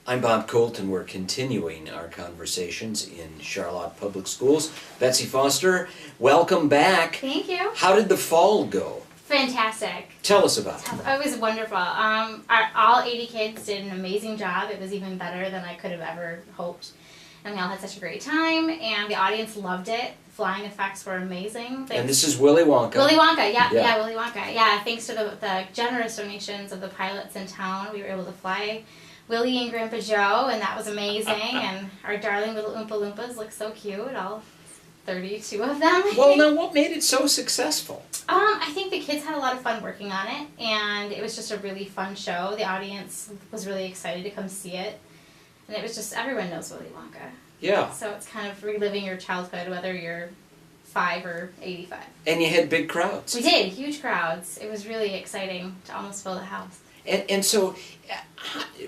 I'm Bob Colton. We're continuing our conversations in Charlotte Public Schools. Betsy Foster, welcome back. Thank you. How did the fall go? Fantastic. Tell us about it. It was wonderful. All 80 kids did an amazing job. It was even better than I could have ever hoped. And we all had such a great time, and the audience loved it. Flying effects were amazing. And this is Willy Wonka. Willy Wonka, yeah, Willy Wonka. Yeah, thanks to the generous donations of the pilots in town, we were able to fly Willie and Grandpa Joe, and that was amazing. And our darling little Oompa Loompas look so cute, all 32 of them. Well, now what made it so successful? I think the kids had a lot of fun working on it, and it was just a really fun show. The audience was really excited to come see it, and it was just, everyone knows Willy Wonka. Yeah. So it's kind of reliving your childhood, whether you're 5 or 85. And you had big crowds. We did, huge crowds. It was really exciting to almost fill the house. And so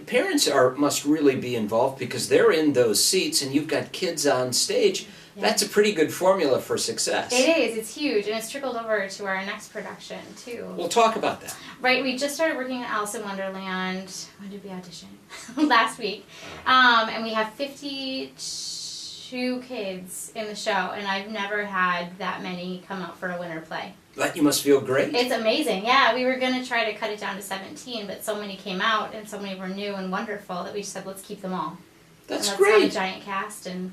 parents must really be involved because they're in those seats and you've got kids on stage. Yeah. That's a pretty good formula for success. It is. It's huge, and it's trickled over to our next production, too. We'll talk about that. Right. We just started working on Alice in Wonderland. When did we audition? Last week. And we have 52 kids in the show, and I've never had that many come out for a winter play. But you must feel great. It's amazing. Yeah, we were going to try to cut it down to 17, but so many came out, and so many were new and wonderful that we just said, let's keep them all. That's great. great. Let's have a giant cast and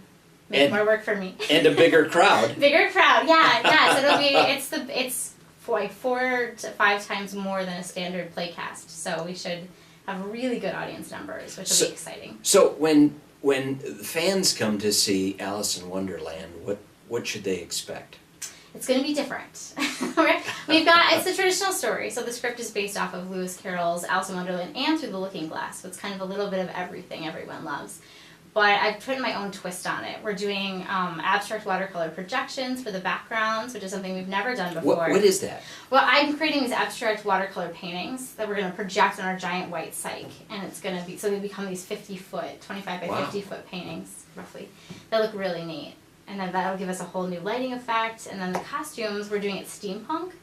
make more work for me. And a bigger crowd. Bigger crowd, yeah. So it'll be, it's like 4 to 5 times more than a standard play cast. So we should have really good audience numbers, which will be exciting. So when fans come to see Alice in Wonderland, what should they expect? It's going to be different. It's a traditional story, so the script is based off of Lewis Carroll's Alice in Wonderland and Through the Looking Glass, so it's kind of a little bit of everything everyone loves. But I've put my own twist on it. We're doing abstract watercolor projections for the backgrounds, which is something we've never done before. What is that? Well, I'm creating these abstract watercolor paintings that we're going to project on our giant white cyc, and it's going to be, so they become these 50-foot, 25 by 50-foot paintings, roughly. They look really neat. And then that'll give us a whole new lighting effect. And then the costumes, we're doing it steampunk.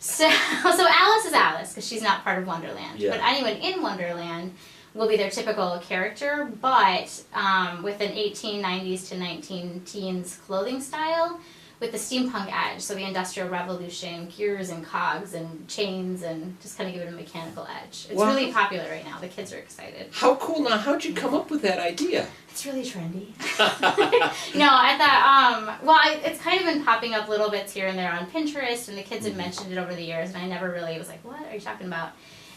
So Alice is Alice, because she's not part of Wonderland. Yeah. But anyone in Wonderland will be their typical character, but with an 1890s to 19-teens clothing style with the steampunk edge. So the Industrial Revolution, gears and cogs and chains, and just kind of give it a mechanical edge. It's really popular right now. The kids are excited. How cool. Now, how'd you come up with that idea? It's really trendy. No, I thought, it's kind of been popping up little bits here and there on Pinterest, and the kids had mentioned it over the years, and I never really was like, what are you talking about?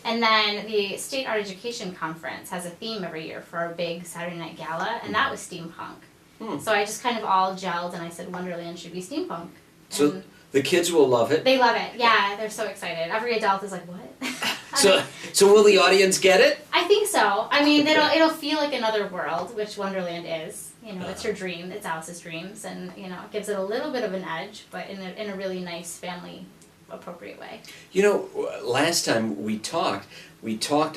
And then the State Art Education Conference has a theme every year for our big Saturday night gala, and that was steampunk. So I just kind of all gelled, and I said Wonderland should be steampunk. So the kids will love it? They love it, yeah. They're so excited. Every adult is like, what? So will the audience get it? I think so. I mean, it'll feel like another world, which Wonderland is. You know, it's her dream. It's Alice's dreams, and you know, it gives it a little bit of an edge, but in a really nice family appropriate way. You know, last time we talked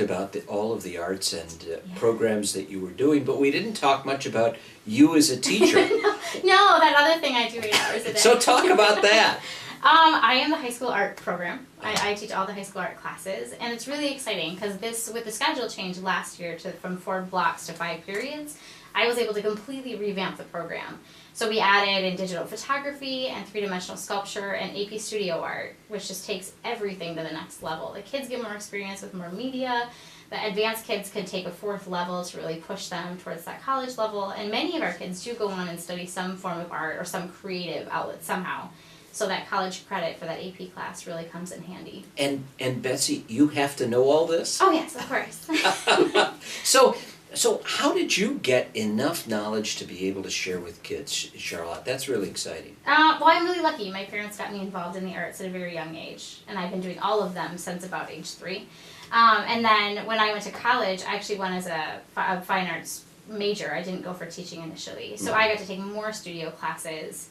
about all of the arts and programs that you were doing, but we didn't talk much about you as a teacher. No, that other thing I do 8 hours a day. So talk about that. I am the high school art program. I teach all the high school art classes, and it's really exciting because with the schedule change last year from 4 blocks to 5 periods, I was able to completely revamp the program. So we added in digital photography and 3-dimensional sculpture and AP studio art, which just takes everything to the next level. The kids get more experience with more media. The advanced kids can take a 4th level to really push them towards that college level. And many of our kids do go on and study some form of art or some creative outlet somehow. So that college credit for that AP class really comes in handy. And Betsy, you have to know all this? Oh yes, of course. So how did you get enough knowledge to be able to share with kids, Charlotte? That's really exciting. Well, I'm really lucky. My parents got me involved in the arts at a very young age, and I've been doing all of them since about age 3. And then when I went to college, I actually went as a fine arts major. I didn't go for teaching initially. So I got to take more studio classes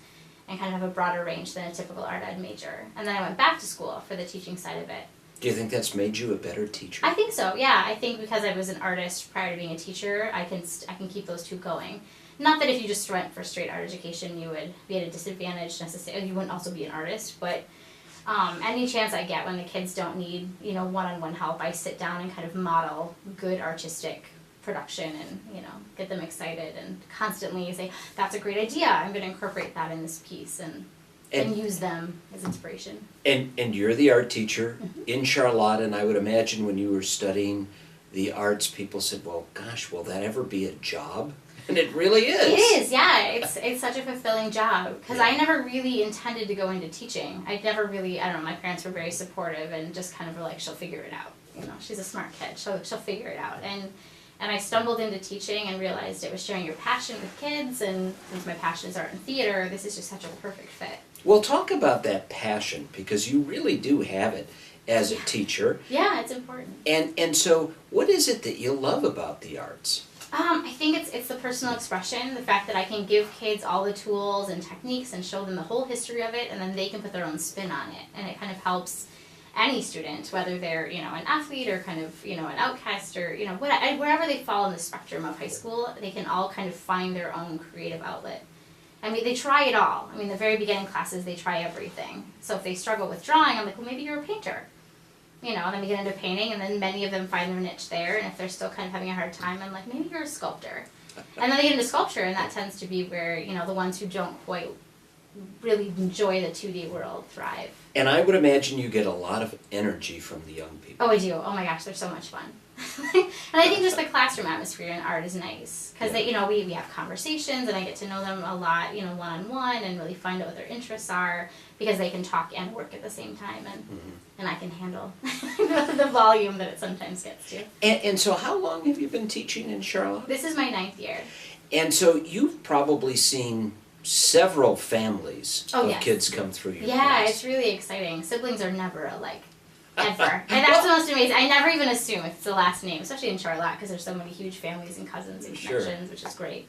and kind of have a broader range than a typical art ed major. And then I went back to school for the teaching side of it. Do you think that's made you a better teacher? I think so, yeah. I think because I was an artist prior to being a teacher, I can keep those two going. Not that if you just went for straight art education, you would be at a disadvantage necessarily. You wouldn't also be an artist, but any chance I get when the kids don't need, one-on-one help, I sit down and kind of model good artistic production and, get them excited and constantly say, that's a great idea, I'm going to incorporate that in this piece and use them as inspiration. And you're the art teacher Mm-hmm. in Charlotte, and I would imagine when you were studying the arts, people said, well, gosh, will that ever be a job? And it really is. It is, yeah. It's such a fulfilling job because I never really intended to go into teaching. I never really, I don't know, my parents were very supportive and just kind of were like, she'll figure it out. She's a smart kid. She'll figure it out. And I stumbled into teaching and realized it was sharing your passion with kids, and since my passion is art and theater, this is just such a perfect fit. Well, talk about that passion, because you really do have it as a teacher. Yeah, it's important. And so what is it that you love about the arts? I think it's the personal expression, the fact that I can give kids all the tools and techniques and show them the whole history of it, and then they can put their own spin on it. And it kind of helps any student, whether they're, an athlete or kind of, an outcast or, wherever they fall in the spectrum of high school, they can all kind of find their own creative outlet. I mean, they try it all. I mean, the very beginning classes, they try everything. So if they struggle with drawing, I'm like, well, maybe you're a painter. And then we get into painting, and then many of them find their niche there, and if they're still kind of having a hard time, I'm like, maybe you're a sculptor. And then they get into sculpture, and that tends to be where, the ones who don't quite really enjoy the 2D world thrive. And I would imagine you get a lot of energy from the young people. Oh, I do. Oh my gosh, they're so much fun. And I think just the classroom atmosphere in art is nice, because we have conversations, and I get to know them a lot, one-on-one, and really find out what their interests are, because they can talk and work at the same time, and I can handle the volume that it sometimes gets to. And so how long have you been teaching in Charlotte? This is my 9th year. And so you've probably seen several families of kids come through your class. It's really exciting. Siblings are never alike. Ever. And that's the most amazing. I never even assume it's the last name, especially in Charlotte, because there's so many huge families and cousins and connections, which is great.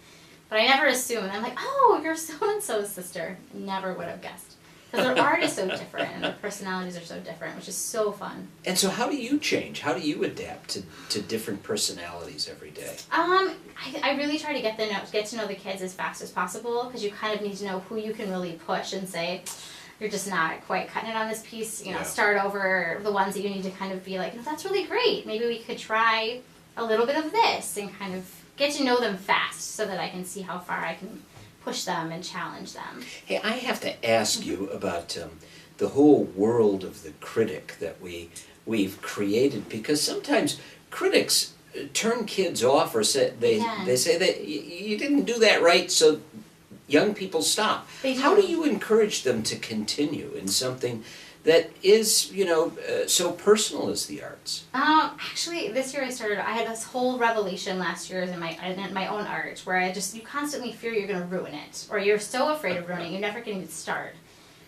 But I never assume, and I'm like, oh, you're so-and-so's sister. Never would have guessed. Because their art is so different, and their personalities are so different, which is so fun. And so how do you change? How do you adapt to different personalities every day? I really try to get to know the kids as fast as possible, because you kind of need to know who you can really push and say, you're just not quite cutting it on this piece, start over. The ones that you need to kind of be like, no, that's really great. Maybe we could try a little bit of this, and kind of get to know them fast so that I can see how far I can push them and challenge them. Hey, I have to ask you about the whole world of the critic that we've created, because sometimes critics turn kids off, or say they say that you didn't do that right, so young people stop. How do you encourage them to continue in something that is, so personal as the arts? Actually, this year I had this whole revelation last year in my own art, where you constantly fear you're going to ruin it, or you're so afraid of ruining it, you never can even start.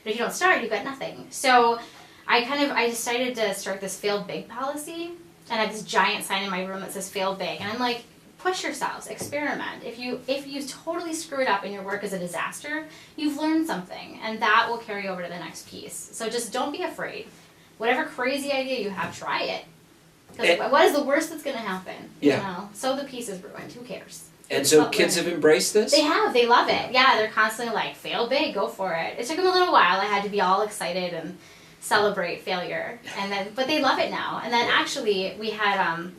But if you don't start, you've got nothing. So I decided to start this fail big policy, and I have this giant sign in my room that says fail big, and I'm like, push yourselves, experiment. If you totally screw it up and your work is a disaster, you've learned something, and that will carry over to the next piece. So just don't be afraid. Whatever crazy idea you have, try it. Because what is the worst that's going to happen? Yeah. So the piece is ruined. Who cares? And so kids have embraced this? They have. They love it. Yeah, they're constantly like, fail big, go for it. It took them a little while. I had to be all excited and celebrate failure, but they love it now. And then actually, we had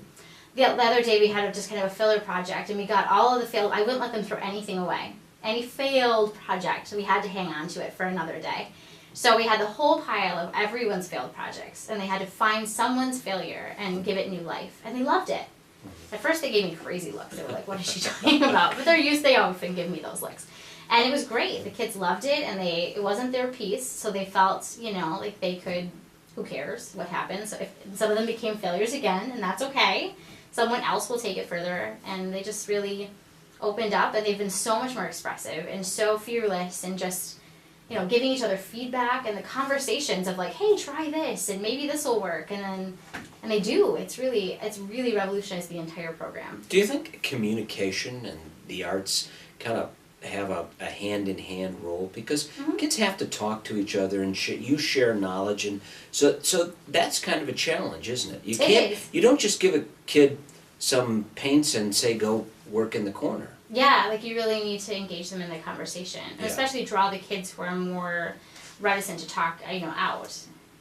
the other day we had just kind of a filler project, and we got all of the failed. I wouldn't let them throw anything away. Any failed project, so we had to hang on to it for another day. So we had the whole pile of everyone's failed projects, and they had to find someone's failure and give it new life, and they loved it. At first they gave me crazy looks. They were like, what is she talking about? But they often give me those looks. And it was great. The kids loved it, and it wasn't their piece, so they felt, like they could, who cares what happens. So if some of them became failures again, and that's okay. Someone else will take it further, and they just really opened up, and they've been so much more expressive and so fearless, and just, giving each other feedback, and the conversations of like, hey, try this, and maybe this will work, and they do. It's really revolutionized the entire program. Do you think communication and the arts kind of have a hand-in-hand role? Because kids have to talk to each other, and you share knowledge, and so that's kind of a challenge, isn't it? You don't just give a kid some paints and say go work in the corner. Yeah, like you really need to engage them in the conversation, and especially draw the kids who are more reticent to talk, out.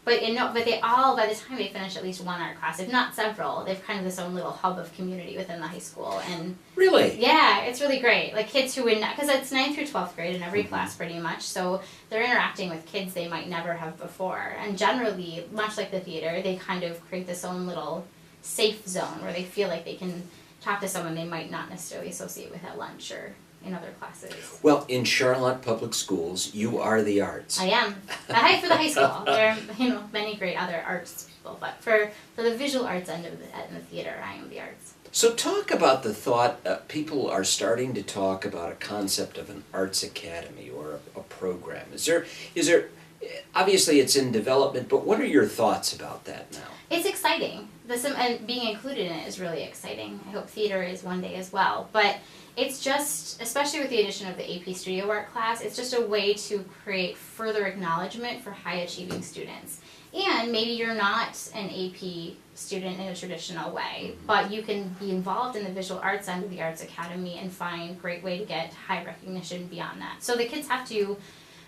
But they all, by the time they finish at least one art class, if not several, they've kind of this own little hub of community within the high school. And really? Yeah, it's really great. Like kids who would not, because it's 9th through 12th grade in every class pretty much, so they're interacting with kids they might never have before. And generally, much like the theater, they kind of create this own little safe zone where they feel like they can talk to someone they might not necessarily associate with at lunch or in other classes. Well, in Charlotte Public Schools, you are the arts. I am. For the high school. There are, many great other arts people, but for the visual arts end of the theater, I am the arts. So talk about the thought, people are starting to talk about a concept of an arts academy or a program. Is there, obviously it's in development, but what are your thoughts about that now? It's exciting. And being included in it is really exciting. I hope theater is one day as well. But it's just, especially with the addition of the AP Studio Art class, it's just a way to create further acknowledgement for high achieving students. And maybe you're not an AP student in a traditional way, but you can be involved in the visual arts end of the Arts Academy and find a great way to get high recognition beyond that. So the kids have to,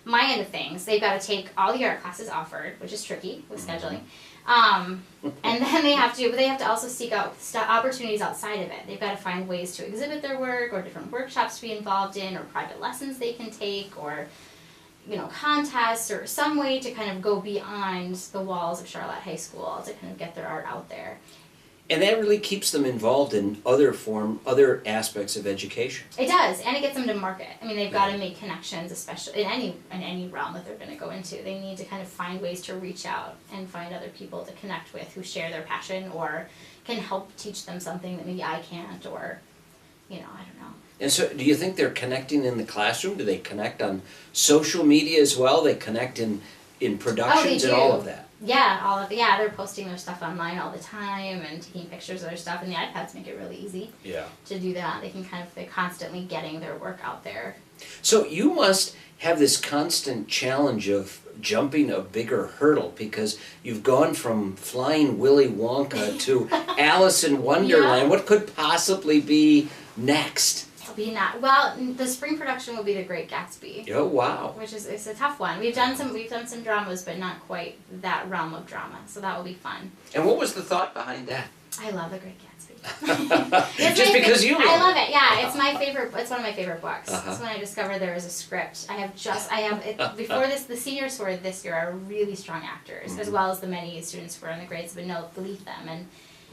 my end of things, they've got to take all the art classes offered, which is tricky with scheduling. And then they have to also seek out opportunities outside of it. They've got to find ways to exhibit their work or different workshops to be involved in or private lessons they can take or contests or some way to kind of go beyond the walls of Charlotte High School to kind of get their art out there. And that really keeps them involved in other aspects of education. It does, and it gets them to market. I mean, they've got to make connections, especially in any realm that they're going to go into. They need to kind of find ways to reach out and find other people to connect with who share their passion or can help teach them something that maybe I can't, or I don't know. And so, do you think they're connecting in the classroom? Do they connect on social media as well? They connect in productions and all of that? Yeah, they're posting their stuff online all the time and taking pictures of their stuff, and the iPads make it really easy to do that. They're constantly getting their work out there. So you must have this constant challenge of jumping a bigger hurdle because you've gone from Flying Willy Wonka to Alice in Wonderland. What could possibly be next? The spring production will be The Great Gatsby. Oh wow! Which is it's a tough one. We've done some dramas, but not quite that realm of drama. So that will be fun. And what was the thought behind that? I love The Great Gatsby. Just because you love it. I love it. Yeah, it's my favorite. It's one of my favorite books. It's when I discovered there was a script. Before this. The seniors for this year are really strong actors, as well as the many students who are in the grades but beneath them, and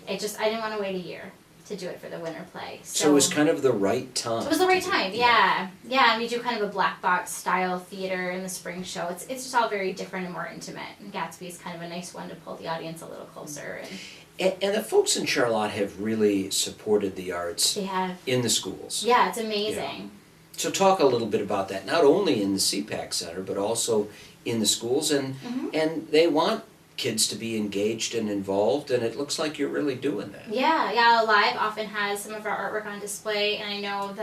I didn't want to wait a year to do it for the winter play. So it was kind of the right time. It was the right time, yeah. Yeah, and we do kind of a black box style theater in the spring show. It's just all very different and more intimate. And Gatsby is kind of a nice one to pull the audience a little closer. And the folks in Charlotte have really supported the arts in the schools. Yeah, it's amazing. Yeah. So talk a little bit about that, not only in the CPAC Center, but also in the schools. And they want kids to be engaged and involved, and it looks like you're really doing that. Yeah, Live often has some of our artwork on display, and I know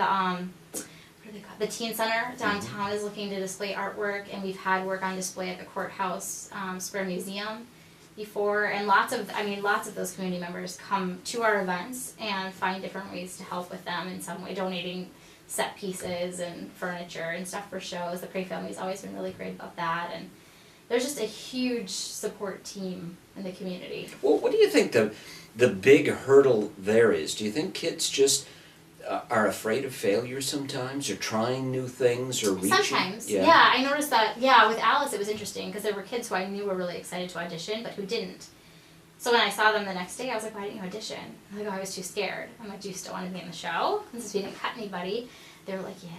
the Teen Center downtown is looking to display artwork, and we've had work on display at the Courthouse Square Museum before, and lots of those community members come to our events and find different ways to help with them in some way, donating set pieces and furniture and stuff for shows. The Prey family's always been really great about that, and there's just a huge support team in the community. Well, what do you think the big hurdle there is? Do you think kids just are afraid of failure sometimes, or trying new things, or reaching? Sometimes, yeah. I noticed that, with Alice it was interesting, because there were kids who I knew were really excited to audition, but who didn't. So when I saw them the next day, I was like, why didn't you audition? I'm like, I was too scared. I'm like, do you still want to be in the show? And since we didn't cut anybody, they were like, yeah.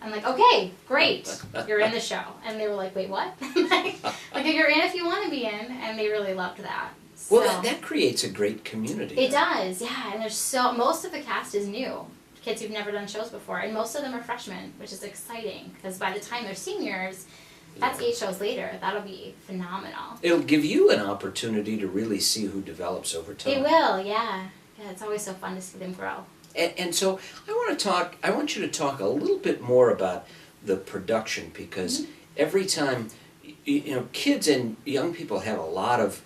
I'm like, okay, great, you're in the show. And they were like, wait, what? like, you're in if you want to be in, and they really loved that. So, well, that creates a great community. It does, yeah, and most of the cast is new. Kids who've never done shows before, and most of them are freshmen, which is exciting, because by the time they're seniors, that's 8 shows later. That'll be phenomenal. It'll give you an opportunity to really see who develops over time. It will, yeah. Yeah, it's always so fun to see them grow. And so I want you to talk a little bit more about the production, because every time, kids and young people have a lot of,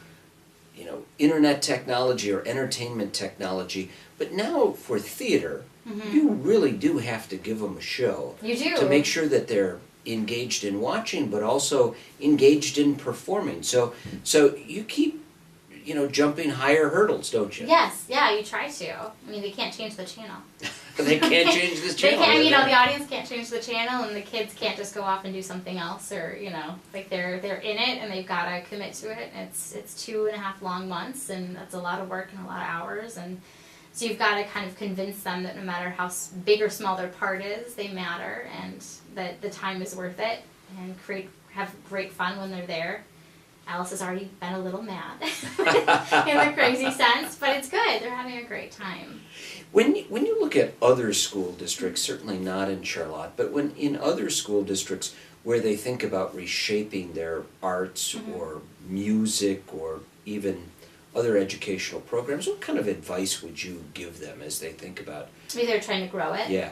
internet technology or entertainment technology, but now for theater, you really do have to give them a show. You do. To make sure that they're engaged in watching, but also engaged in performing. So you keep, jumping higher hurdles, don't you? Yes, yeah, you try to. I mean, they can't change the channel. They can't change this channel. They can't, the audience can't change the channel, and the kids can't just go off and do something else, or like they're in it and they've got to commit to it. It's 2.5 long months, and that's a lot of work and a lot of hours, and so you've got to kind of convince them that no matter how big or small their part is, they matter, and that the time is worth it, and have great fun when they're there. Alice has already been a little mad in the crazy sense, but it's good. They're having a great time. When you look at other school districts, certainly not in Charlotte, but when in other school districts where they think about reshaping their arts or music or even other educational programs, what kind of advice would you give them as they think about? Maybe they're trying to grow it. Yeah.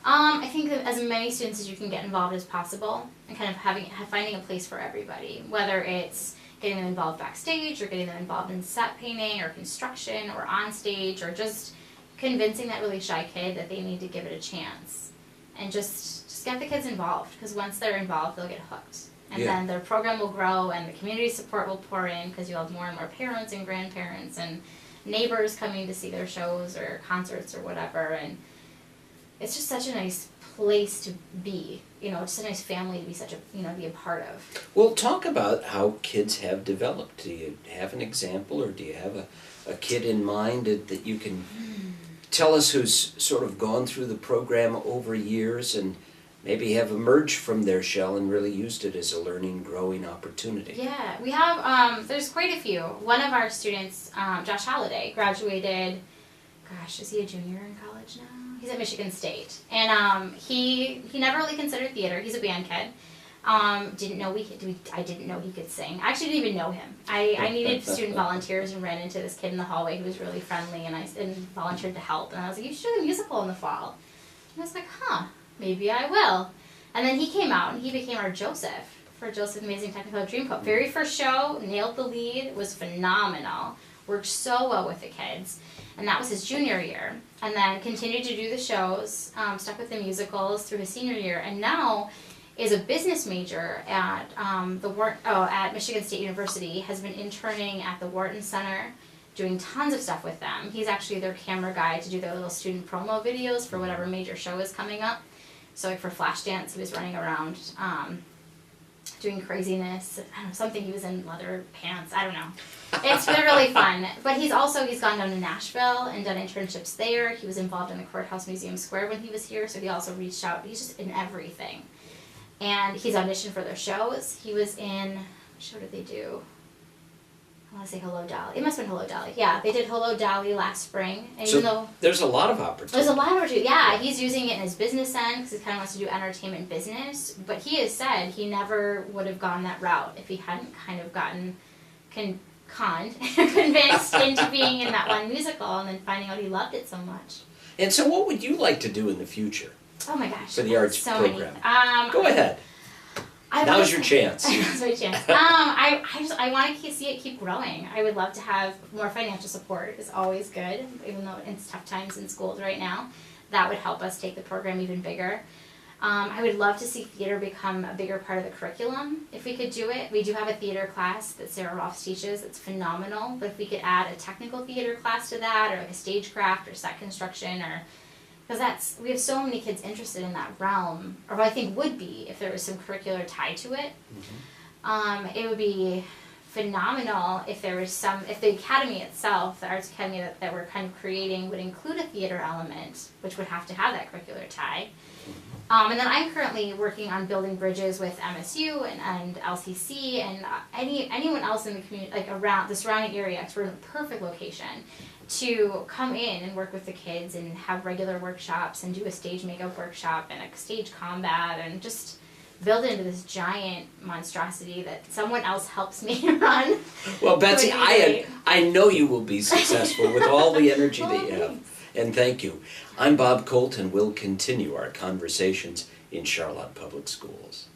I think that as many students as you can get involved as possible, and kind of finding a place for everybody, whether it's getting them involved backstage or getting them involved in set painting or construction or on stage, or just convincing that really shy kid that they need to give it a chance, and just get the kids involved, because once they're involved they'll get hooked, and then their program will grow and the community support will pour in, because you'll have more and more parents and grandparents and neighbors coming to see their shows or concerts or whatever, and it's just such a nice place to be, just a nice family to be be a part of. Well, talk about how kids have developed. Do you have an example, or do you have a kid in mind that you can tell us who's sort of gone through the program over years and maybe have emerged from their shell and really used it as a learning, growing opportunity? Yeah, we have, there's quite a few. One of our students, Josh Holliday, graduated, is he a junior in college now? He's at Michigan State, and he never really considered theater. He's a band kid. I didn't know he could sing. I actually didn't even know him. I needed student volunteers and ran into this kid in the hallway who was really friendly, and I volunteered to help. And I was like, "You should do a musical in the fall." And I was like, maybe I will. And then he came out and he became our Joseph for Joseph Amazing Technicolor Dreamcoat. Very first show, nailed the lead, was phenomenal. Worked so well with the kids. And that was his junior year. And then continued to do the shows, stuck with the musicals through his senior year, and now is a business major at at Michigan State University, has been interning at the Wharton Center, doing tons of stuff with them. He's actually their camera guy to do their little student promo videos for whatever major show is coming up. So like for Flashdance, he was running around doing craziness. I don't know, something, he was in leather pants, I don't know. It's been really fun. But he's gone down to Nashville and done internships there. He was involved in the Courthouse Museum Square when he was here, so he also reached out. He's just in everything. And he's auditioned for their shows. He was in, what show did they do? I want to say Hello Dolly. It must have been Hello Dolly. Yeah, they did Hello Dolly last spring. And so even though there's a lot of opportunity. There's a lot of opportunity. Yeah, he's using it in his business end because he kind of wants to do entertainment business. But he has said he never would have gone that route if he hadn't kind of gotten conned, convinced into being in that one musical, and then finding out he loved it so much. And so what would you like to do in the future? Oh my gosh. For the arts program. Go ahead. Now's your chance. Now's my chance. I want to see it keep growing. I would love to have more financial support. It's always good, even though it's tough times in schools right now. That would help us take the program even bigger. I would love to see theater become a bigger part of the curriculum, if we could do it. We do have a theater class that Sarah Rolfs teaches that's phenomenal, but if we could add a technical theater class to that, or like a stagecraft or set construction, or because we have so many kids interested in that realm, or what I think would be if there was some curricular tie to it. Mm-hmm. It would be phenomenal if there was if the academy itself, the arts academy that we're kind of creating, would include a theater element, which would have to have that curricular tie. And then I'm currently working on building bridges with MSU and LCC and anyone else in the community, like around the surrounding area, because we're in the perfect location to come in and work with the kids and have regular workshops and do a stage makeup workshop and a stage combat and just build it into this giant monstrosity that someone else helps me run. Well, Betsy, I know you will be successful with all the energy that you have. And thank you. I'm Bob Colt, and we'll continue our conversations in Charlotte Public Schools.